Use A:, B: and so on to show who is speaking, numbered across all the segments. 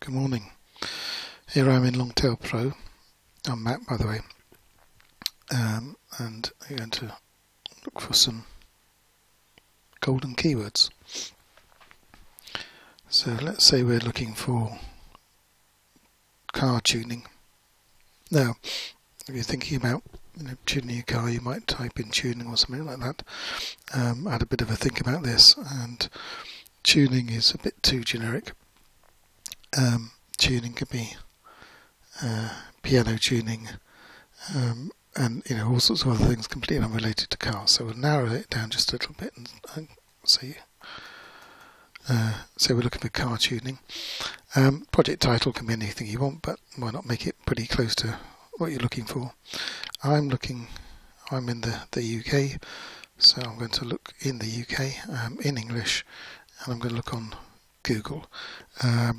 A: Good morning. Here I'm in Longtail Pro. I'm Matt, by the way, and I'm going to look for some golden keywords. So let's say we're looking for car tuning. Now, if you're thinking about tuning your car, you might type in tuning or something like that. I had a bit of a think about this, and tuning is a bit too generic. Tuning could be piano tuning, and all sorts of other things completely unrelated to cars. So we'll narrow it down just a little bit and see. So we're looking for car tuning. Project title can be anything you want, but why not make it pretty close to what you're looking for? I'm in the UK, so I'm going to look in the UK in English, and I'm going to look on Google,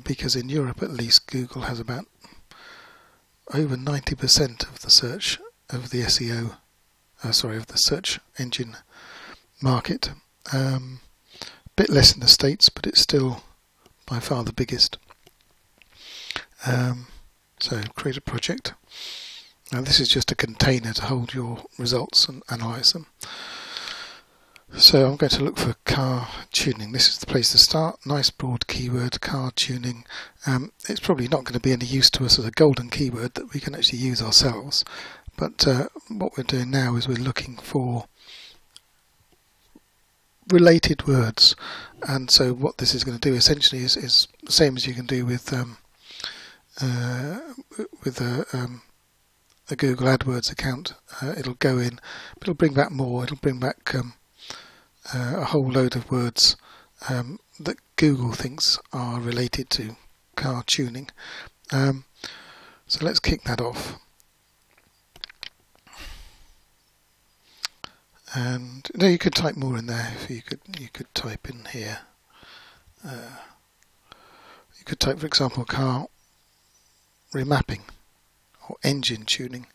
A: because in Europe at least Google has about over 90% of the search of the SEO, of the search engine market. Bit less in the States, but it's still by far the biggest. So create a project. Now this is just a container to hold your results and analyze them. So I'm going to look for car tuning. This is the place to start. Nice broad keyword, car tuning. It's probably not going to be any use to us as a golden keyword that we can actually use ourselves. But what we're doing now is we're looking for related words. And so what this is going to do essentially is the same as you can do with a Google AdWords account. It'll go in, but it'll bring back more. It'll bring back a whole load of words that Google thinks are related to car tuning. So let's kick that off. And you could type more in there. If you could type in here. You could type, for example, car remapping or engine tuning.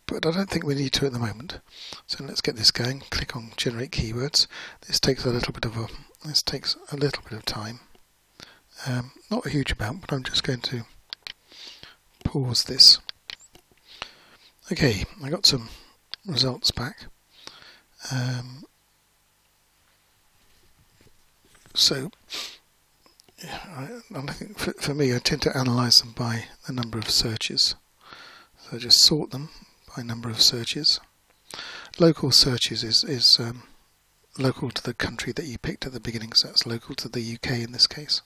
A: But I don't think we need to at the moment. So let's get this going. Click on Generate Keywords. This takes a little bit of time. Not a huge amount, but I'm just going to pause this. Okay, I got some results back. So I think for me, I tend to analyze them by the number of searches. So just sort them by number of searches. Local searches is local to the country that you picked at the beginning, so that's local to the UK in this case.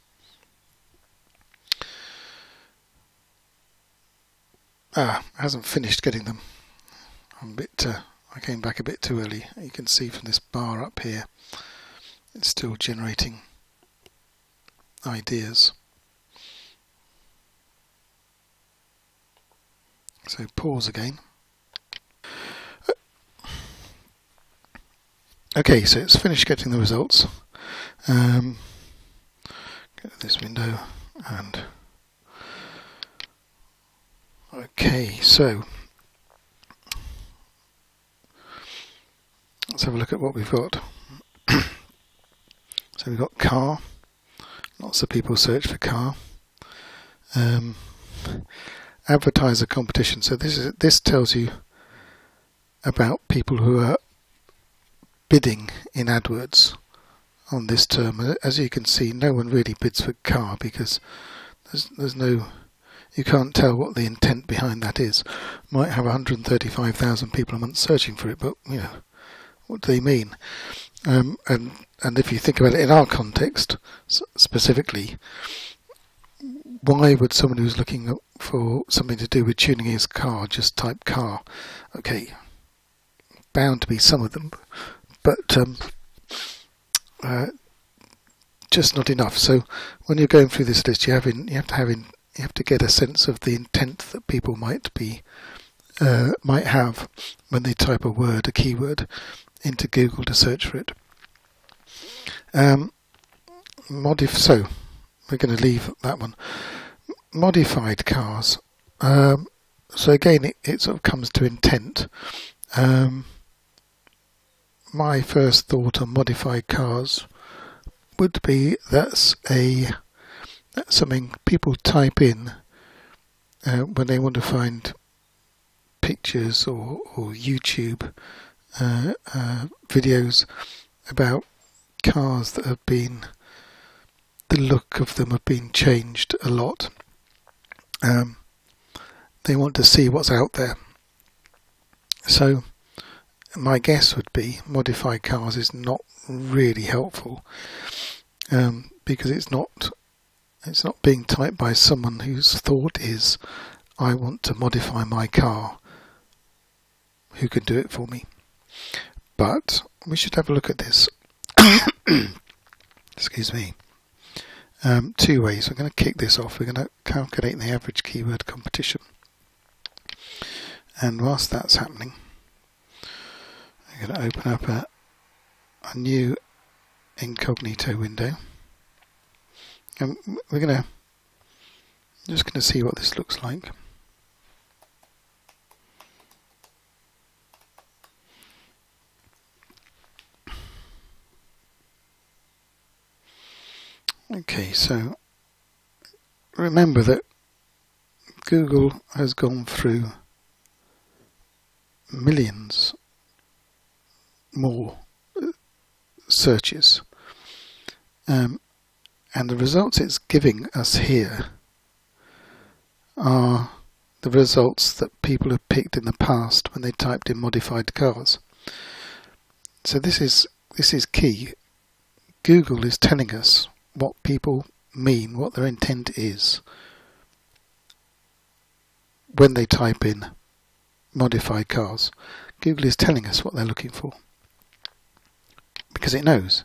A: I hasn't finished getting them. I came back a bit too early. You can see from this bar up here, it's still generating ideas. So pause again. Okay, so it's finished getting the results. Go to this window and okay, so let's have a look at what we've got. So we've got car. Lots of people search for car. Advertiser Competition. So this tells you about people who are bidding in AdWords on this term. As you can see, no one really bids for car because there's no, you can't tell what the intent behind that is. Might have 135,000 people a month searching for it, but what do they mean? And if you think about it in our context specifically, why would someone who's looking for something to do with tuning his car just type car? Okay, bound to be some of them, but just not enough. So when you're going through this list, you have to get a sense of the intent that people might have when they type a keyword into Google to search for it. So we're going to leave that one. Modified cars. So again, it sort of comes to intent. My first thought on modified cars would be that's something people type in when they want to find pictures or YouTube videos about cars that have been, the look of them have been changed a lot. They want to see what's out there. So my guess would be modified cars is not really helpful, because it's not being typed by someone whose thought is, I want to modify my car, who can do it for me. But we should have a look at this. Excuse me. Two ways. We're going to kick this off. We're going to calculate the average keyword competition. And whilst that's happening, I'm going to open up a new incognito window. And we're just going to see what this looks like. Okay, so remember that Google has gone through millions more searches, and the results it's giving us here are the results that people have picked in the past when they typed in modified cars. So this is key. Google is telling us what people mean, what their intent is when they type in modified cars. Google is telling us what they're looking for because it knows.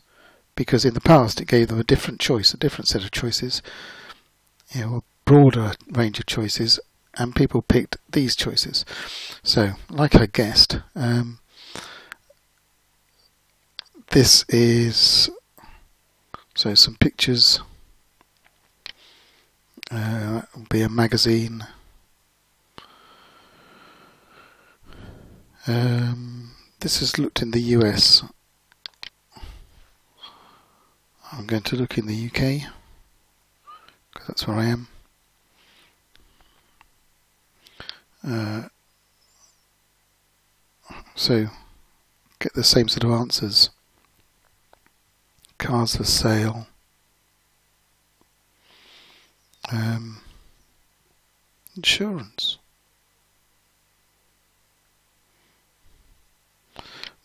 A: Because in the past it gave them a different choice, a different set of choices, a broader range of choices, and people picked these choices. So, like I guessed, this is some pictures. That will be a magazine. This is looked in the US. I'm going to look in the UK because that's where I am. So get the same sort of answers. Cars for sale. Insurance.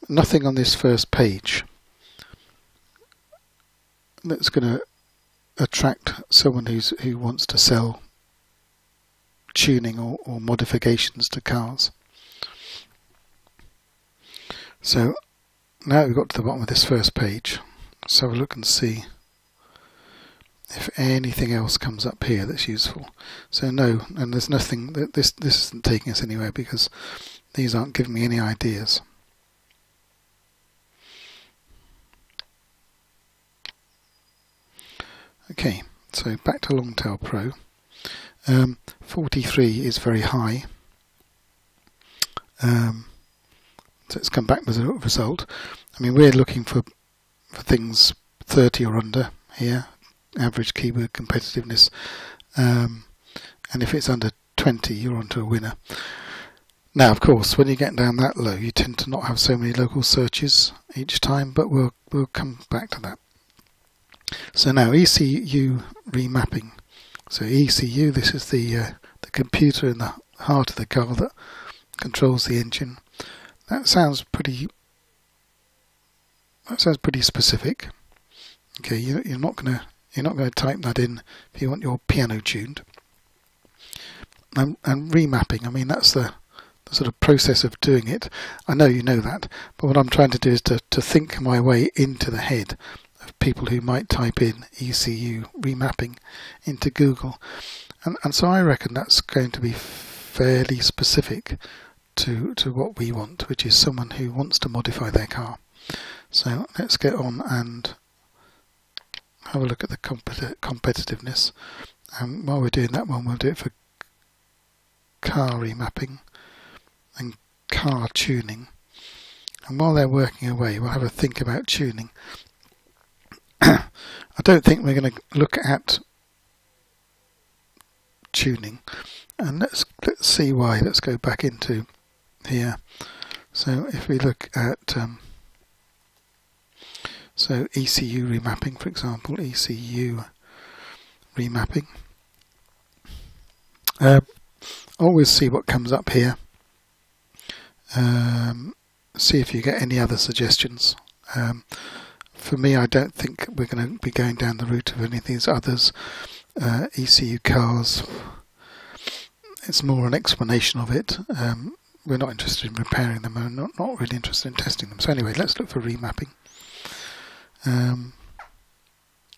A: Nothing on this first page that's going to attract someone who wants to sell tuning or modifications to cars. So now we've got to the bottom of this first page. Let's have a look and see if anything else comes up here that's useful. So no, and there's nothing. This isn't taking us anywhere because these aren't giving me any ideas. Okay, so back to Longtail Pro. 43 is very high. So it's come back with a result. I mean, we're looking for things 30 or under here, average keyword competitiveness. And if it's under 20, you're onto a winner. Now, of course, when you get down that low, you tend to not have so many local searches each time, but we'll come back to that. So now ECU remapping. So ECU, this is the computer in the heart of the car that controls the engine. That sounds pretty specific. Okay, you're not gonna type that in if you want your piano tuned. And remapping, I mean, that's the sort of process of doing it. I know you know that, but what I'm trying to do is to think my way into the head of people who might type in ECU remapping into Google, and so I reckon that's going to be fairly specific to what we want, which is someone who wants to modify their car. So let's get on and have a look at the competitiveness, and while we're doing that one, we'll do it for car remapping and car tuning, and while they're working away, we'll have a think about tuning. I don't think we're going to look at tuning, and let's see why. Let's go back into here. So if we look at so ECU remapping, for example, ECU remapping, always see what comes up here. See if you get any other suggestions. For me, I don't think we're going to be going down the route of any of these others. ECU cars, it's more an explanation of it. We're not interested in repairing them, and not really interested in testing them. So anyway, let's look for remapping.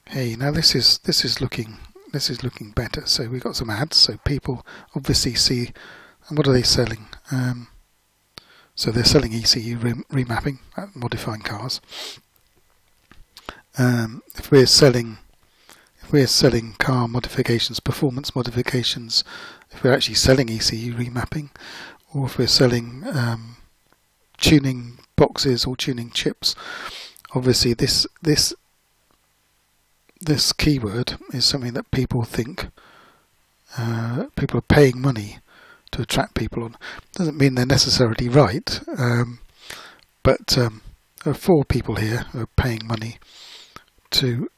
A: Hey, now this is looking better. So we've got some ads, so people obviously see. And what are they selling? So they're selling ECU remapping, modifying cars. If we're selling car modifications, performance modifications, if we're actually selling ECU remapping, or if we're selling tuning boxes or tuning chips, obviously this keyword is something that people think people are paying money to attract people on. Doesn't mean they're necessarily right, but there are 4 people here who are paying money to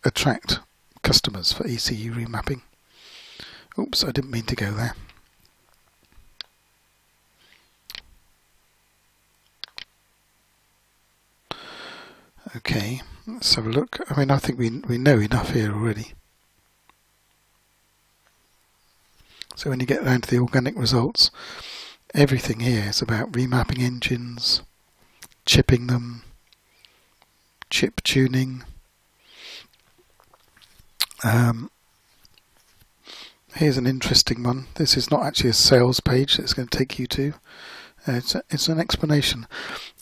A: attract customers for ECU remapping. Oops, I didn't mean to go there. Okay, let's have a look. I mean, I think we know enough here already. So when you get down to the organic results, everything here is about remapping engines, chipping them, chip tuning. Here's an interesting one. This is not actually a sales page that it's going to take you to. It's an explanation,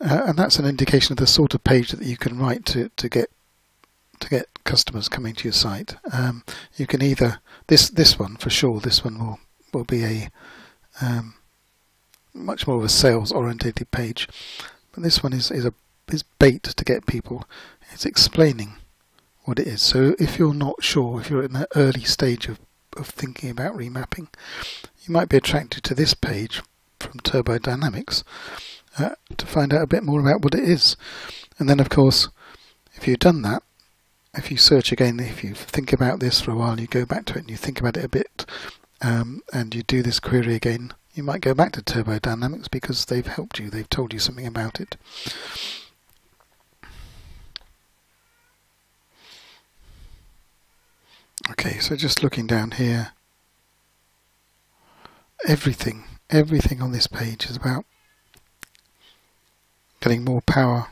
A: and that's an indication of the sort of page that you can write to get customers coming to your site. You can either this one for sure. This one will be a much more of a sales orientated page, but this one is bait to get people. It's explaining what it is. So if you're not sure, if you're in the early stage of thinking about remapping, you might be attracted to this page from Turbo Dynamics to find out a bit more about what it is. And then of course, if you've done that, if you search again, if you think about this for a while, you go back to it and you think about it a bit, and you do this query again, you might go back to Turbo Dynamics because they've helped you, they've told you something about it. Okay, so just looking down here, everything on this page is about getting more power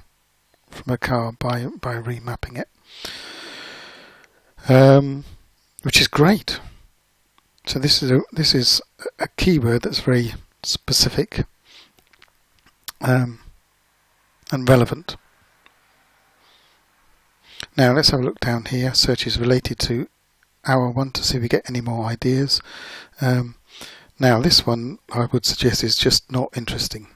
A: from a car by remapping it, which is great. So this is a keyword that's very specific and relevant. Now let's have a look down here. Searches related to hour 1 to see if we get any more ideas. Now this one I would suggest is just not interesting.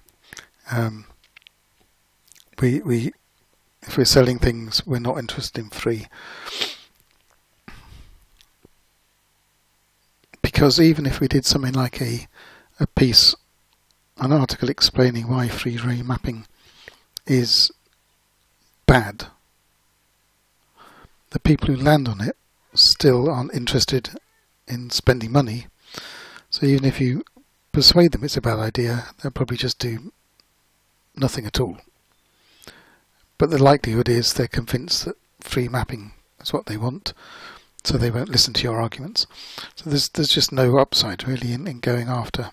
A: If we're selling things, we're not interested in free, because even if we did something like an article explaining why free remapping is bad, the people who land on it still aren't interested in spending money. So even if you persuade them it's a bad idea, they'll probably just do nothing at all. But the likelihood is they're convinced that free mapping is what they want, so they won't listen to your arguments. So there's just no upside really in going after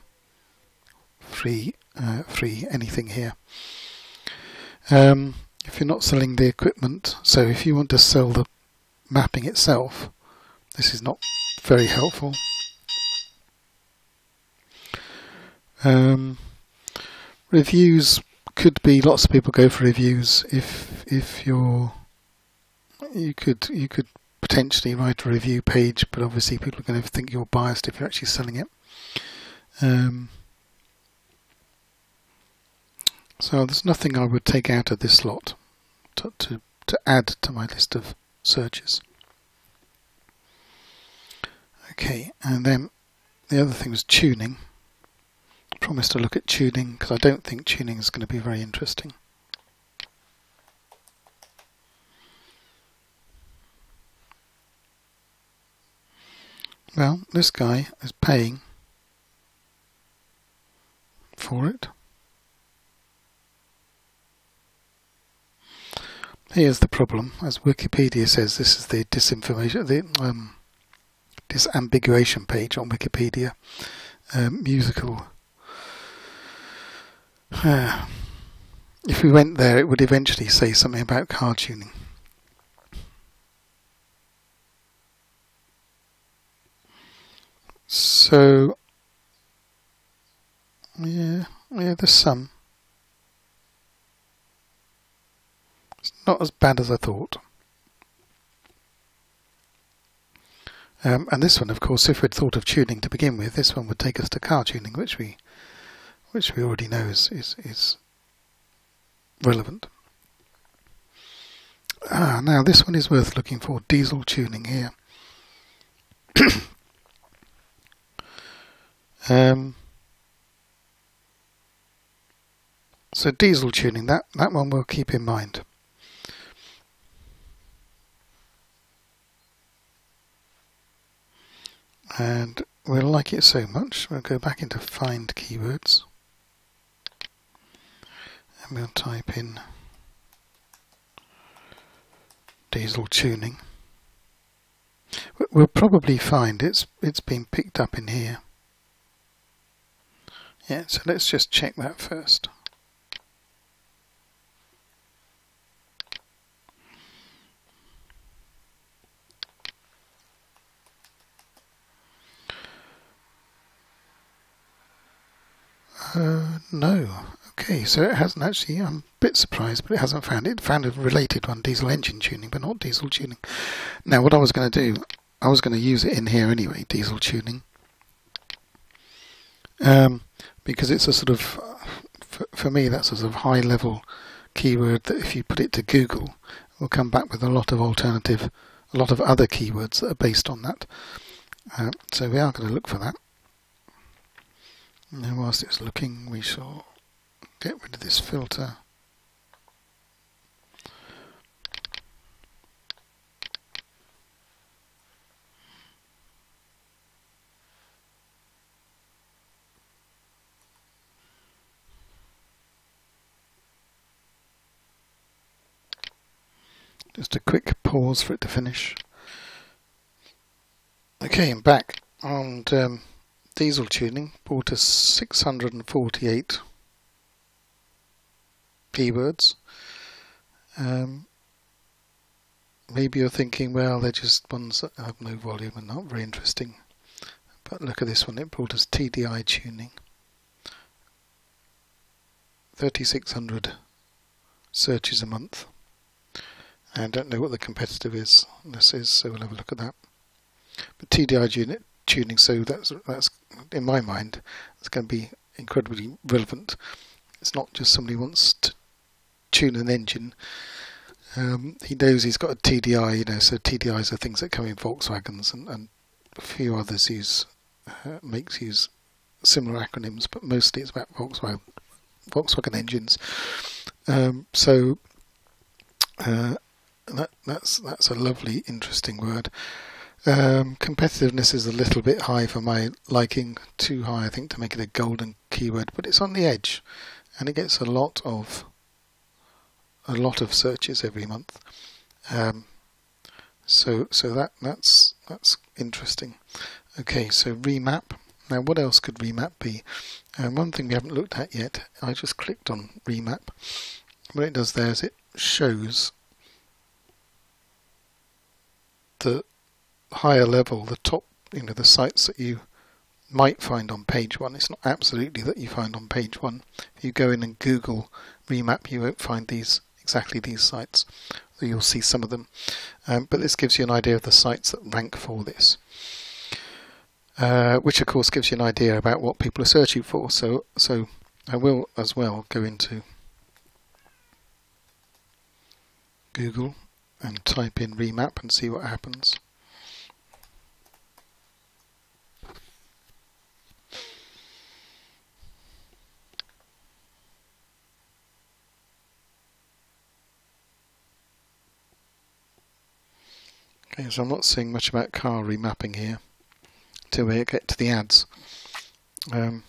A: free anything here. If you're not selling the equipment, so if you want to sell the mapping itself, this is not very helpful. Reviews could be, lots of people go for reviews. If you could potentially write a review page, but obviously people are going to think you're biased if you're actually selling it. So there's nothing I would take out of this lot to add to my list of searches. Okay, and then The other thing was tuning. I promised to look at tuning because I don't think tuning is going to be very interesting. Well, this guy is paying for it. Here's the problem. As Wikipedia says, this is the disinformation, the disambiguation page on Wikipedia. Musical. If we went there, it would eventually say something about car tuning. So, yeah, there's some. It's not as bad as I thought. And this one, of course, if we'd thought of tuning to begin with, this one would take us to car tuning, which we already know is relevant. Now this one is worth looking for. Diesel tuning here. So diesel tuning, that one we'll keep in mind. And we'll like it so much, we'll go back into find keywords and we'll type in diesel tuning. We'll probably find it's been picked up in here. Yeah, so let's just check that first. No. Okay, so it hasn't actually, I'm a bit surprised, but it hasn't found it. It found a related one, diesel engine tuning, but not diesel tuning. Now what I was going to do, I was going to use it in here anyway, diesel tuning. Because it's a sort of, for me that's a sort of high level keyword that if you put it to Google, will come back with a lot of other keywords that are based on that. So we are going to look for that. And whilst it's looking, we shall get rid of this filter. Just a quick pause for it to finish. Okay, I'm back. And diesel tuning brought us 648 keywords. Maybe you're thinking, well, they're just ones that have no volume and not very interesting. But look at this one, it brought us TDI tuning. 3,600 searches a month. I don't know what the competitive is. This is, so we'll have a look at that. But TDI tuning, so that's in my mind, it's going to be incredibly relevant. It's not just somebody wants to tune an engine. He knows he's got a TDI, so TDIs are things that come in Volkswagens, and a few others use similar acronyms, but mostly it's about Volkswagen engines. That's a lovely, interesting word. Competitiveness is a little bit high for my liking, too high I think to make it a golden keyword, but it's on the edge, and it gets a lot of searches every month. So that's interesting. Okay, so remap. Now what else could remap be? One thing we haven't looked at yet, I just clicked on remap. What it does there is it shows the higher level, the top, the sites that you might find on page one. It's not absolutely that you find on page one. If you go in and Google remap, you won't find exactly these sites. So you'll see some of them, but this gives you an idea of the sites that rank for this, which of course gives you an idea about what people are searching for. So I will as well go into Google and type in remap and see what happens. Okay, so I'm not seeing much about car remapping here until we get to the ads. Yeah.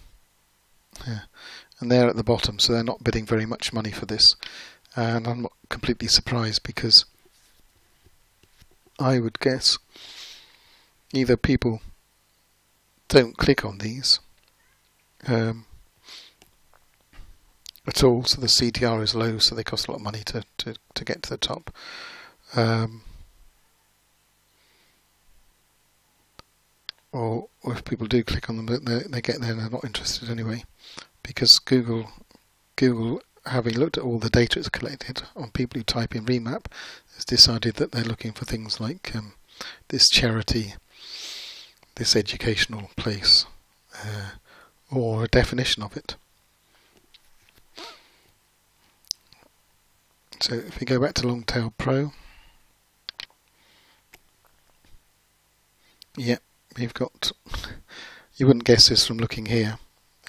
A: And they're at the bottom, so they're not bidding very much money for this. And I'm not completely surprised, because I would guess either people don't click on these at all, so the CTR is low, so they cost a lot of money to get to the top. Or if people do click on them, they get there and they're not interested anyway, because Google, having looked at all the data it's collected on people who type in remap, has decided that they're looking for things like this charity, this educational place, or a definition of it. So if we go back to Longtail Pro, yeah, we've got, you wouldn't guess this from looking here.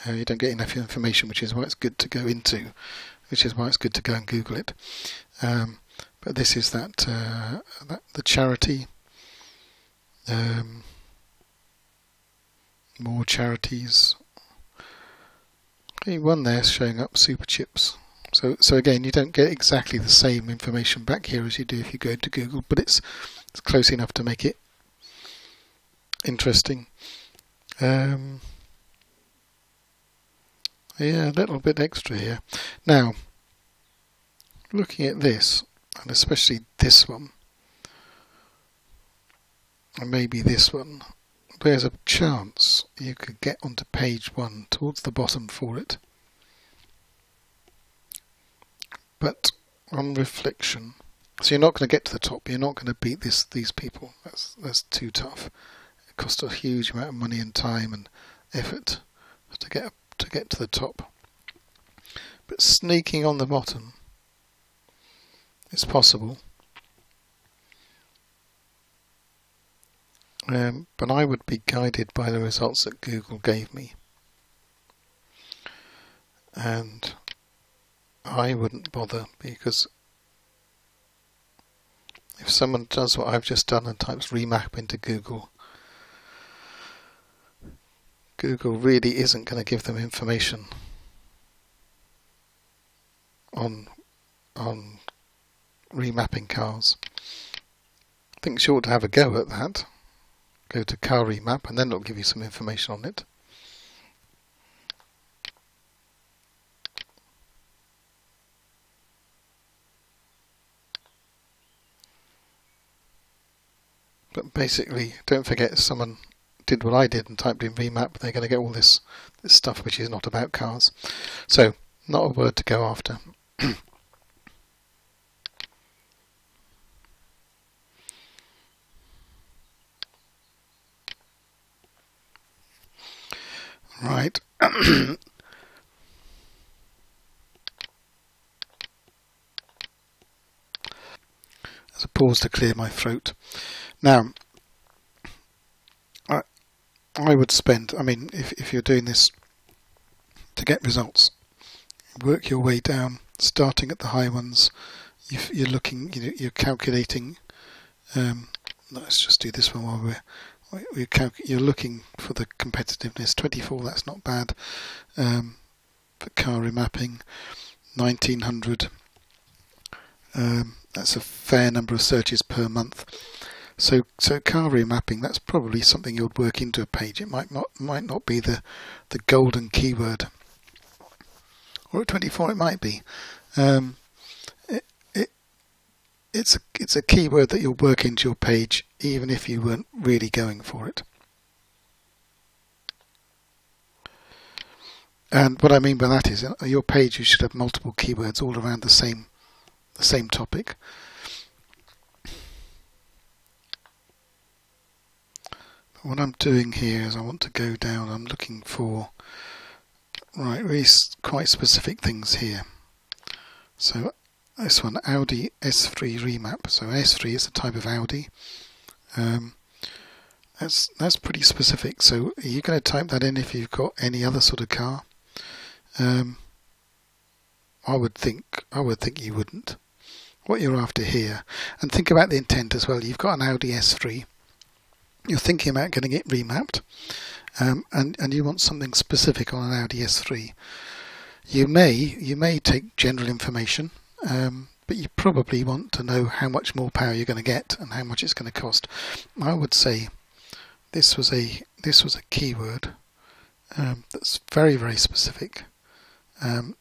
A: You don't get enough information, which is why it's good to go into, which is why it's good to go and Google it. But this is that the charity, more charities. Okay, one there showing up, super chips. So again, you don't get exactly the same information back here as you do if you go to Google, but it's close enough to make it interesting. Yeah, a little bit extra here. Now, looking at this, and especially this one, and maybe this one, there's a chance you could get onto page 1 towards the bottom for it. But on reflection, so you're not going to get to the top. You're not going to beat these people. That's too tough. It costs a huge amount of money and time and effort to get to the top. But sneaking on the bottom, it's possible. But I would be guided by the results that Google gave me, and I wouldn't bother, because if someone does what I've just done and types remap into Google, Google really isn't going to give them information on remapping cars. I think you ought to have a go at that. Go to car remap, and then it'll give you some information on it. But basically, don't forget, if someone did what I did and typed in remap, they're going to get all this stuff which is not about cars. So, not a word to go after. Right. There's a pause to clear my throat. Now, I would spend, I mean, if you're doing this to get results, work your way down, starting at the high ones. You're looking, you're calculating. Let's just do this one while you're looking for the competitiveness. 24, that's not bad. For car remapping, 1900. That's a fair number of searches per month. So car remapping, that's probably something you'd work into a page. It might not be the golden keyword, or at 24 it might be. It's a keyword that you'll work into your page, even if you weren't really going for it. And what I mean by that is, your page, you should have multiple keywords all around the same topic. What I'm doing here is I want to go down, I'm looking for really quite specific things here. So this one, Audi S3 remap. So S3 is a type of Audi. That's pretty specific. So are you going to type that in if you've got any other sort of car? I would think you wouldn't. what you're after here. And think about the intent as well. You've got an Audi S3. You're thinking about getting it remapped, and you want something specific on an Audi S3. You may take general information, but you probably want to know how much more power you're going to get and how much it's going to cost. I would say this was a keyword that's very, very specific. Google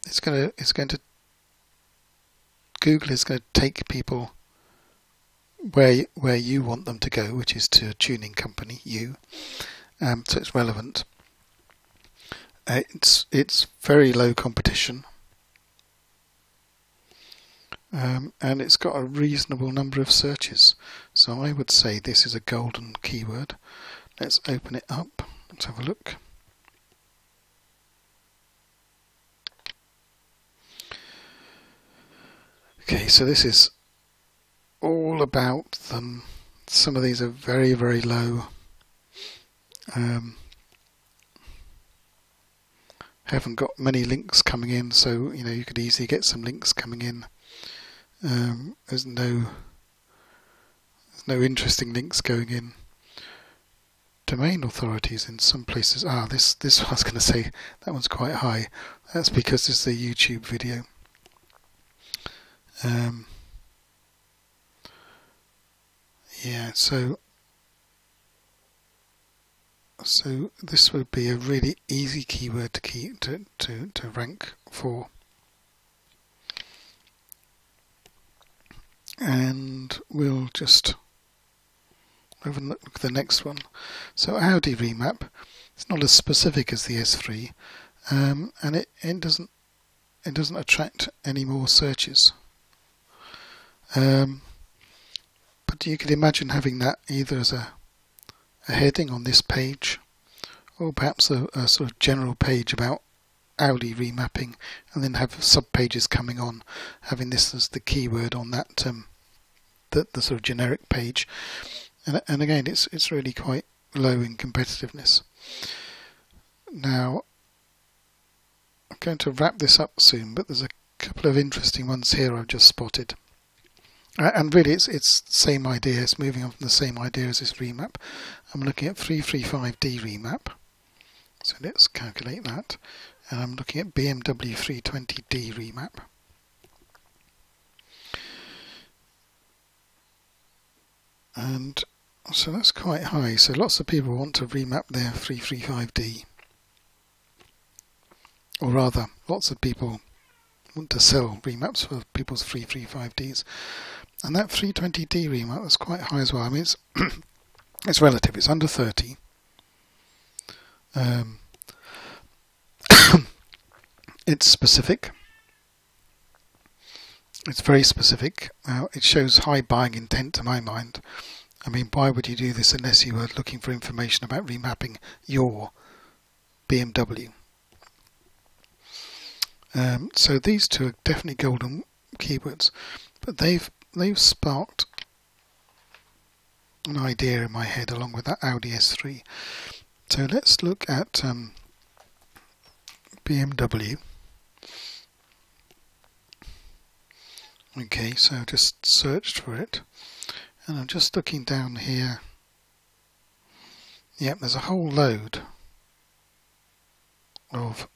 A: is going to take people where you want them to go, which is to a tuning company, so it's relevant. It's very low competition, and it's got a reasonable number of searches. So I would say this is a golden keyword. Let's open it up. Let's have a look. Okay, so this is all about them. Some of these are very, very low. Haven't got many links coming in, so you could easily get some links coming in. There's no interesting links going in. Domain authorities in some places. This I was going to say that one's quite high. That's because this is a YouTube video. Yeah, so this would be a really easy keyword to rank for. And we'll just have a look at the next one. So Audi remap, it's not as specific as the S3, and it doesn't attract any more searches. But you could imagine having that either as a heading on this page, or perhaps a sort of general page about Audi remapping, and then have sub-pages coming on, having this as the keyword on that the sort of generic page. And again, it's really quite low in competitiveness. Now, I'm going to wrap this up soon, but there's a couple of interesting ones here I've just spotted. And really, it's the same idea. It's moving on from the same idea as this remap. I'm looking at 335D remap. So let's calculate that. And I'm looking at BMW 320D remap. And so that's quite high. So lots of people want to remap their 335D. Or rather, lots of people want to sell remaps for people's 335Ds. And that 320D remap was quite high as well. I mean, it's relative. It's under 30. It's specific. It's very specific. It shows high buying intent to my mind. I mean, why would you do this unless you were looking for information about remapping your BMW? So these two are definitely golden keywords, but they've sparked an idea in my head along with that Audi S3. So let's look at BMW. Okay, so I just searched for it, and I'm just looking down here. Yep, there's a whole load of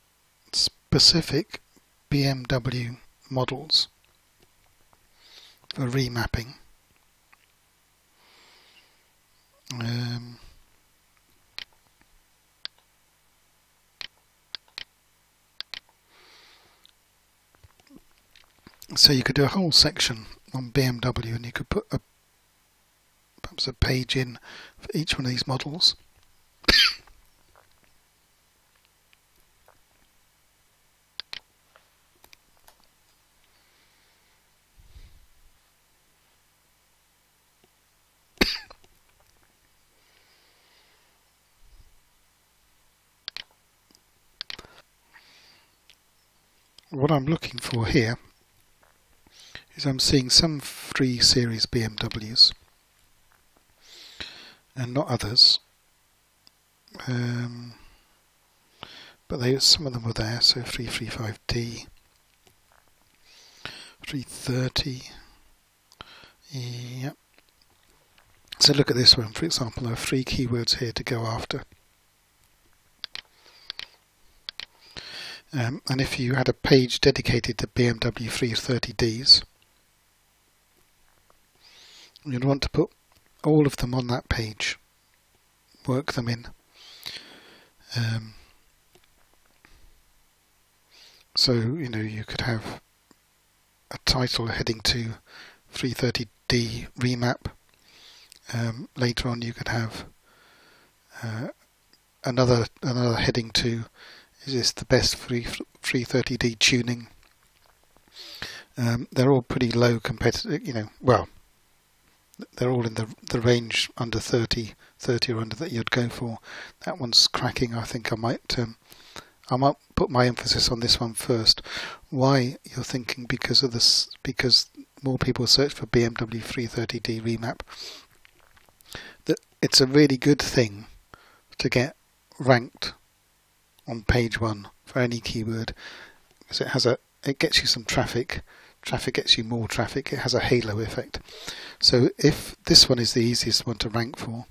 A: specific BMW models for remapping. So you could do a whole section on BMW, and you could put perhaps a page in for each one of these models. What I'm looking for here is I'm seeing some 3 Series BMWs and not others, but some of them were there. So 335D, 330, Yep. So look at this one, for example. There are 3 keywords here to go after. And if you had a page dedicated to BMW 330Ds, you'd want to put all of them on that page, work them in. So, you know, you could have a title heading to 330D remap. Later on you could have another heading to, is this the best 330D tuning? They're all pretty low competitive, you know, well, they're all in the range under 30 or under that you'd go for. That one's cracking. I think I might put my emphasis on this one first. Why, you're thinking? Because of this, because more people search for BMW 330D remap. That it's a really good thing to get ranked on page 1 for any keyword, because it gets you some traffic. Traffic gets you more traffic. It has a halo effect. So if this one is the easiest one to rank for,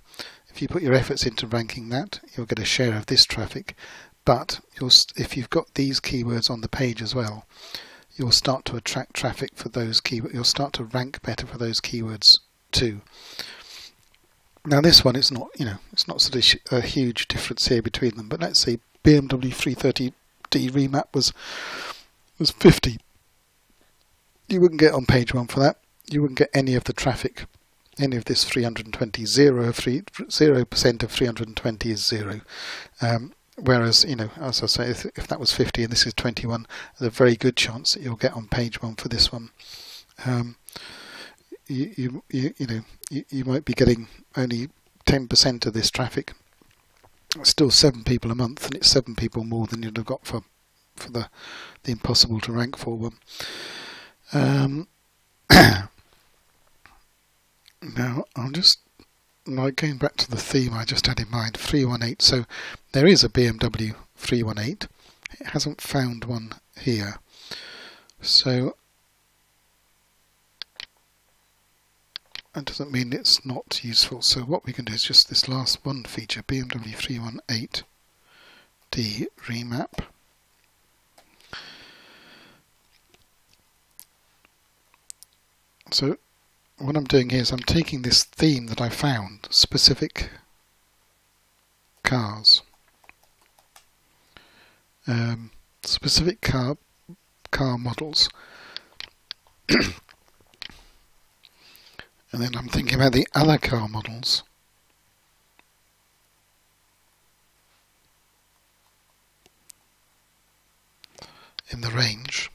A: if you put your efforts into ranking that, you'll get a share of this traffic. But if you've got these keywords on the page as well, you'll start to attract traffic for those keywords. You'll start to rank better for those keywords too. Now this one, it's not, you know, it's not sort of a huge difference here between them. But let's say BMW 330D remap was 50. You wouldn't get on page 1 for that. You wouldn't get any of the traffic, any of this 320. 0% of 320 is 0. Whereas, you know, as I say, if that was 50 and this is 21, there's a very good chance that you'll get on page 1 for this one. You might be getting only 10% of this traffic. It's still 7 people a month, and it's 7 people more than you'd have got for the impossible to rank for one. Now I'm just going back to the theme I just had in mind, 318. So there is a BMW 318. It hasn't found one here. So that doesn't mean it's not useful. So what we can do is just this last one feature, BMW 318D remap. So what I'm doing here is I'm taking this theme that I found, specific cars, specific car models, and then I'm thinking about the other car models in the range.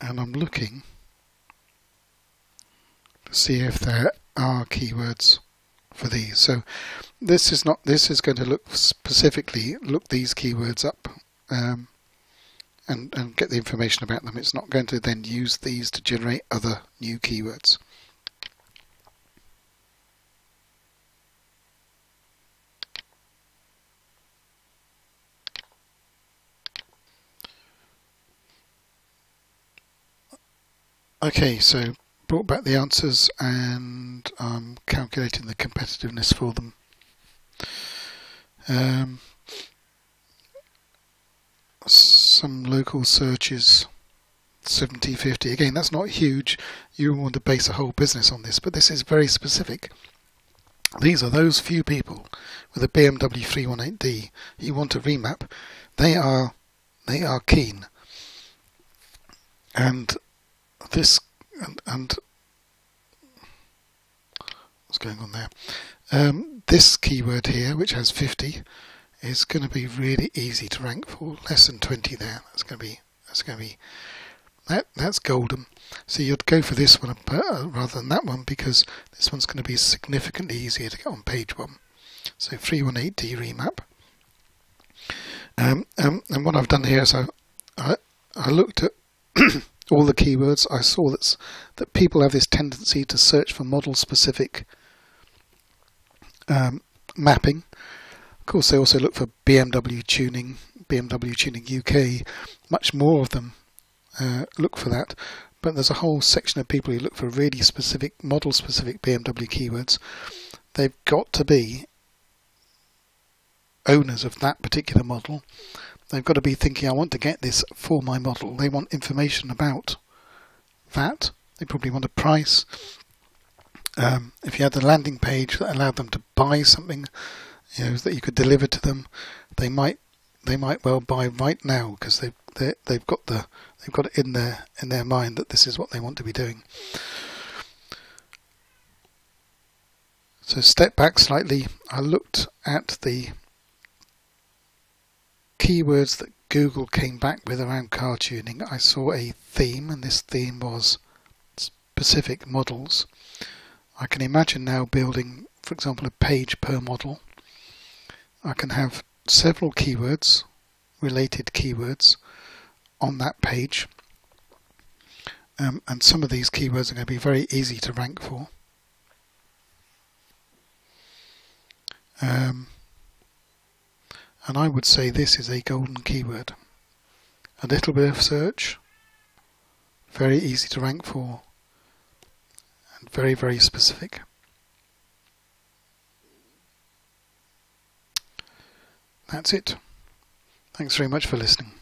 A: And I'm looking to see if there are keywords for these. So this is going to look these keywords up and get the information about them. It's not going to then use these to generate other new keywords. Okay, so brought back the answers and I'm calculating the competitiveness for them. Some local searches, 70-50. Again, that's not huge. You want to base a whole business on this, but this is very specific. These are those few people with a BMW 318D you want to remap. They are keen. And this and what's going on there? This keyword here, which has 50, is going to be really easy to rank for. Less than 20 there. That's golden. So you'd go for this one rather than that one, because this one's going to be significantly easier to get on page 1. So 318D remap. And what I've done here is I looked at all the keywords. I saw that people have this tendency to search for model specific mapping. Of course, they also look for BMW tuning UK. Much more of them look for that. But there's a whole section of people who look for really specific, model-specific BMW keywords. They've got to be owners of that particular model. They've got to be thinking, I want to get this for my model. They want information about that. They probably want a price. If you had a landing page that allowed them to buy something, that you could deliver to them, they might well buy right now, because they've got it in their mind that this is what they want to be doing. So step back slightly. I looked at the keywords that Google came back with around car tuning. I saw a theme, and this theme was specific models. I can imagine now building, for example, a page per model. I can have several keywords, related keywords, on that page, and some of these keywords are going to be very easy to rank for. And I would say this is a golden keyword. A little bit of search, very easy to rank for, and very, very specific. That's it. Thanks very much for listening.